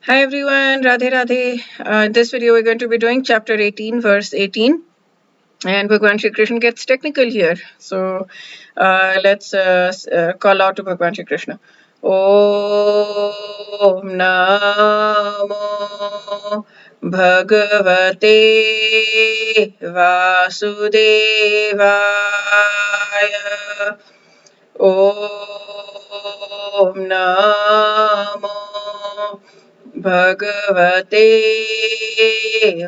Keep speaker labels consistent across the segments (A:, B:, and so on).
A: Hi everyone, Radhe Radhe. In this video we're going to be doing chapter 18, verse 18. And Bhagwan Shri Krishna gets technical here. So let's call out to Bhagwan Shri Krishna. Om Namo Bhagavate Vasudevaya. Om Namo Bhagavate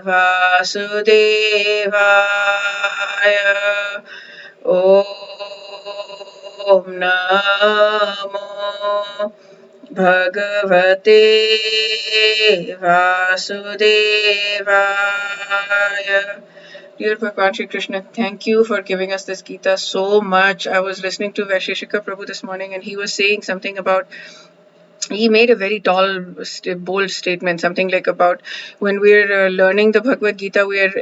A: Vasudevaya. Om Namo Bhagavate Vasudevaya. Dear Bhagwan Shri Krishna, thank you for giving us this Gita so much. I was listening to Vaisheshika Prabhu this morning and he was saying something about, he made a very tall, bold statement, something like about when we're learning the Bhagavad Gita, we're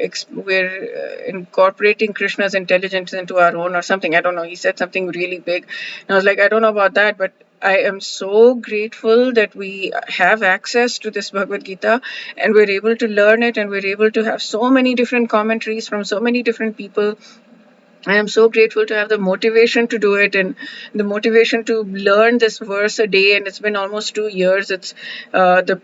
A: incorporating Krishna's intelligence into our own or something. I don't know. He said something really big. And I was like, I don't know about that, but I am so grateful that we have access to this Bhagavad Gita and we're able to learn it and we're able to have so many different commentaries from so many different people. I am so grateful to have the motivation to do it and the motivation to learn this verse a day. And it's been almost 2 years. It's we're on the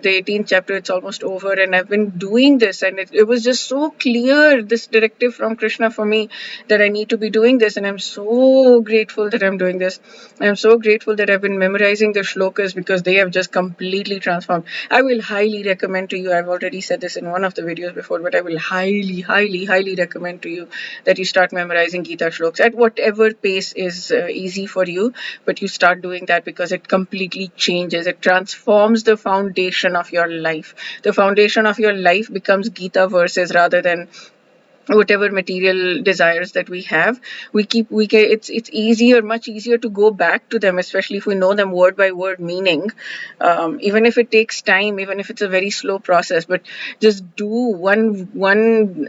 A: 18th chapter. It's almost over, and I've been doing this, and it was just so clear, this directive from Krishna for me, that I need to be doing this. And I'm so grateful that I'm doing this. I'm so grateful that I've been memorizing the shlokas because they have just completely transformed. I will highly recommend to you. I've already said this in one of the videos before, but I will highly, highly, highly recommend to you that you start memorizing Gita shlokas at whatever pace is easy for you, but you start doing that because it completely changes. It transforms the foundation of your life. The foundation of your life becomes Gita verses rather than whatever material desires that we have. It's easier, much easier to go back to them, especially if we know them word by word meaning, even if it takes time, even if it's a very slow process. But just do one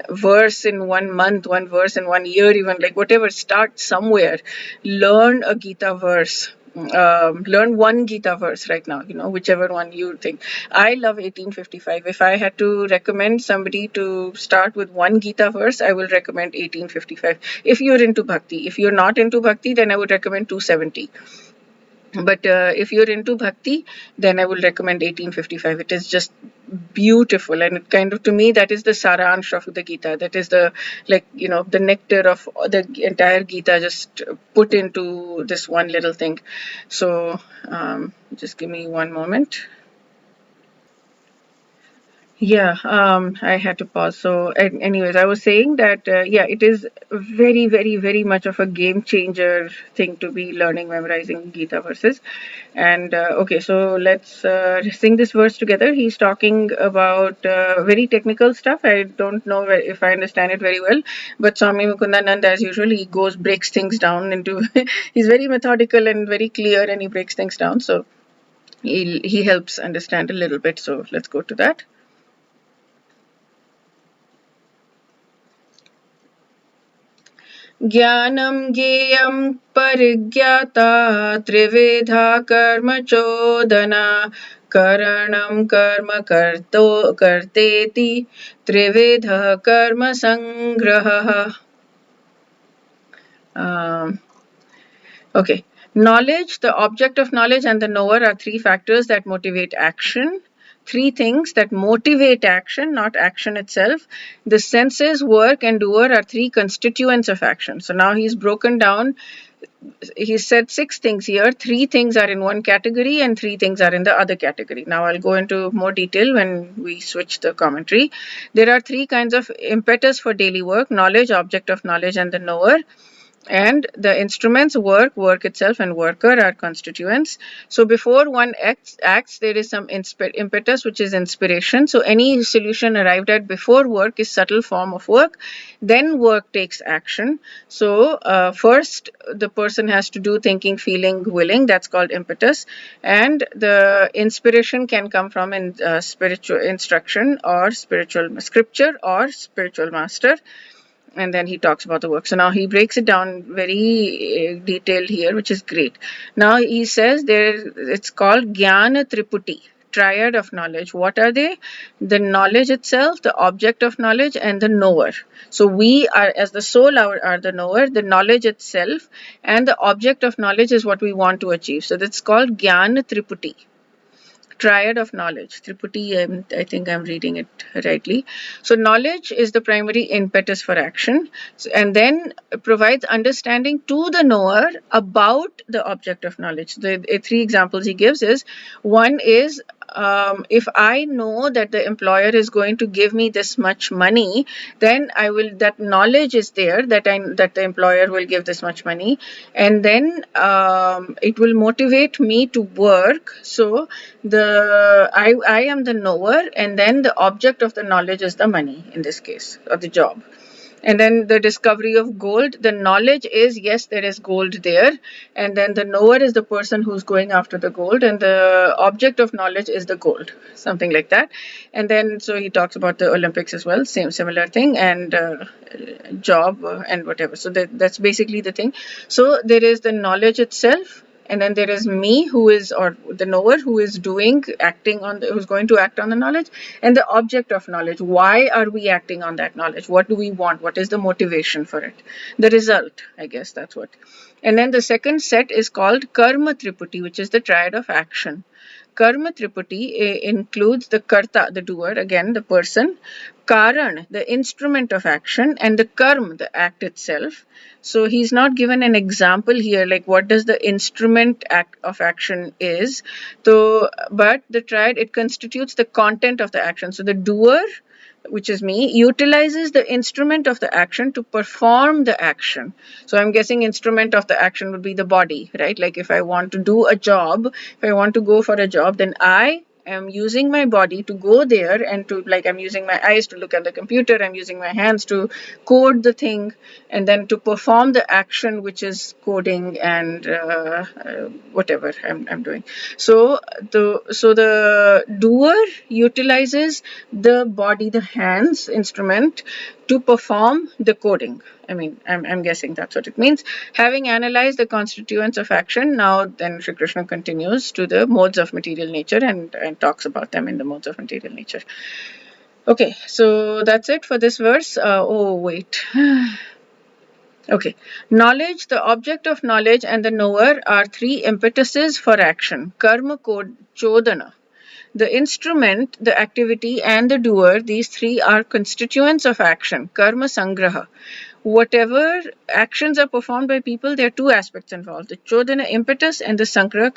A: verse in 1 month, one verse in 1 year, even, like whatever, start somewhere. Learn a Gita verse. Learn one Gita verse right now, whichever one you think. I love 1855. If I had to recommend somebody to start with one Gita verse, I will recommend 1855. If you're into bhakti. If you're not into bhakti, then I would recommend 270. But if you're into bhakti, then I will recommend 1855. It is just beautiful, and it kind of, to me, that is the saransh of the Gita. That is the, the nectar of the entire Gita just put into this one little thing. So just give me one moment. Yeah, I had to pause. So, anyways, I was saying that, it is very, very, very much of a game changer thing to be learning, memorizing Gita verses. And okay, so let's sing this verse together. He's talking about very technical stuff. I don't know if I understand it very well, but Swami Mukundanand, as usual, he breaks things down into, he's very methodical and very clear, and he breaks things down. So, he helps understand a little bit. So, let's go to that. ज्ञानं ज्ञेयं परिज्ञाता त्रिविधा कर्म चोदना करणं कर्म कर्तेति त्रिविधः कर्म संग्रहः. Okay. Knowledge, the object of knowledge, and the knower are three factors that motivate action. Three things that motivate action, not action itself. The senses, work, and doer are three constituents of action. So now he's broken down. He said 6 things here. 3 things are in one category and 3 things are in the other category. Now I'll go into more detail when we switch the commentary. There are 3 kinds of impetus for daily work: knowledge, object of knowledge, and the knower. And the instruments, work itself, and worker are constituents. So before one acts, there is some impetus, which is inspiration. So any solution arrived at before work is subtle form of work. Then work takes action. So first the person has to do thinking, feeling, willing. That's called impetus. And the inspiration can come from spiritual instruction or spiritual scripture or spiritual master. And then he talks about the work. So now he breaks it down very detailed here, which is great. Now he says it's called Jnana Triputi. triad of knowledge. What are they? The knowledge itself, the object of knowledge, and the knower. So we are, as the soul, are the knower. The knowledge itself and the object of knowledge is what we want to achieve. So that's called Gyan Triputi. Triad of knowledge. Triputi, I think I'm reading it rightly. So knowledge is the primary impetus for action, and then provides understanding to the knower about the object of knowledge. The three examples he gives is, one is, if I know that the employer is going to give me this much money, then I will, that knowledge is there that the employer will give this much money, and then it will motivate me to work. So I am the knower, and then the object of the knowledge is the money in this case, or the job. And then the discovery of gold, the knowledge is, yes, there is gold there, and then the knower is the person who's going after the gold, and the object of knowledge is the gold, something like that. And then so he talks about the Olympics as well, similar thing, and job and whatever. So that's basically the thing. So there is the knowledge itself, and then there is me, who is, or the knower, who is acting on who's going to act on the knowledge, and the object of knowledge. Why are we acting on that knowledge? What do we want? What is the motivation for it? The result, I guess that's what. And then the second set is called Karma Triputi, which is the triad of action. Karma Triputi includes the karta, the doer, again the person, karan, the instrument of action, and the karma, the act itself. So he's not given an example here, like what does the instrument of action is. So, but the triad, it constitutes the content of the action. So the doer, which is me, utilizes the instrument of the action to perform the action. So I'm guessing instrument of the action would be the body, right? Like if I want to do a job, if I want to go for a job, then I am using my body to go there, and to, like, I'm using my eyes to look at the computer, I'm using my hands to code the thing, and then to perform the action, which is coding and whatever I'm doing. So the doer utilizes the body, the hands instrument, to perform the coding. I mean, I'm guessing that's what it means. Having analyzed the constituents of action, now then Sri Krishna continues to the modes of material nature and talks about them in the modes of material nature. Okay, so that's it for this verse. Oh, wait. Okay. Knowledge, the object of knowledge, and the knower are three impetuses for action. Karma chodana. The instrument, the activity, and the doer, these three are constituents of action. Karma sangraha. Whatever actions are performed by people, there are two aspects involved: the chodana, impetus, and the sangraha,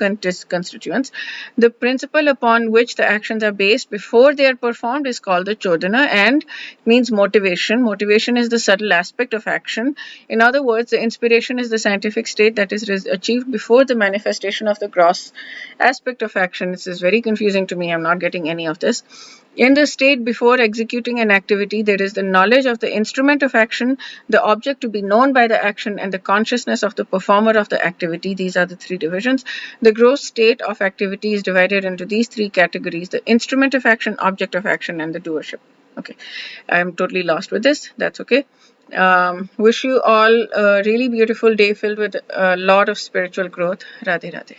A: constituents. The principle upon which the actions are based before they are performed is called the chodana, and means motivation. Motivation is the subtle aspect of action. In other words, the inspiration is the scientific state that is achieved before the manifestation of the gross aspect of action. This is very confusing to me. I'm not getting any of this. In the state before executing an activity, there is the knowledge of the instrument of action, the object to be known by the action, and the consciousness of the performer of the activity. These are the three divisions. The gross state of activity is divided into these three categories: the instrument of action, object of action, and the doership. Okay, I'm totally lost with this. That's okay. Wish you all a really beautiful day filled with a lot of spiritual growth. Radhe Radhe.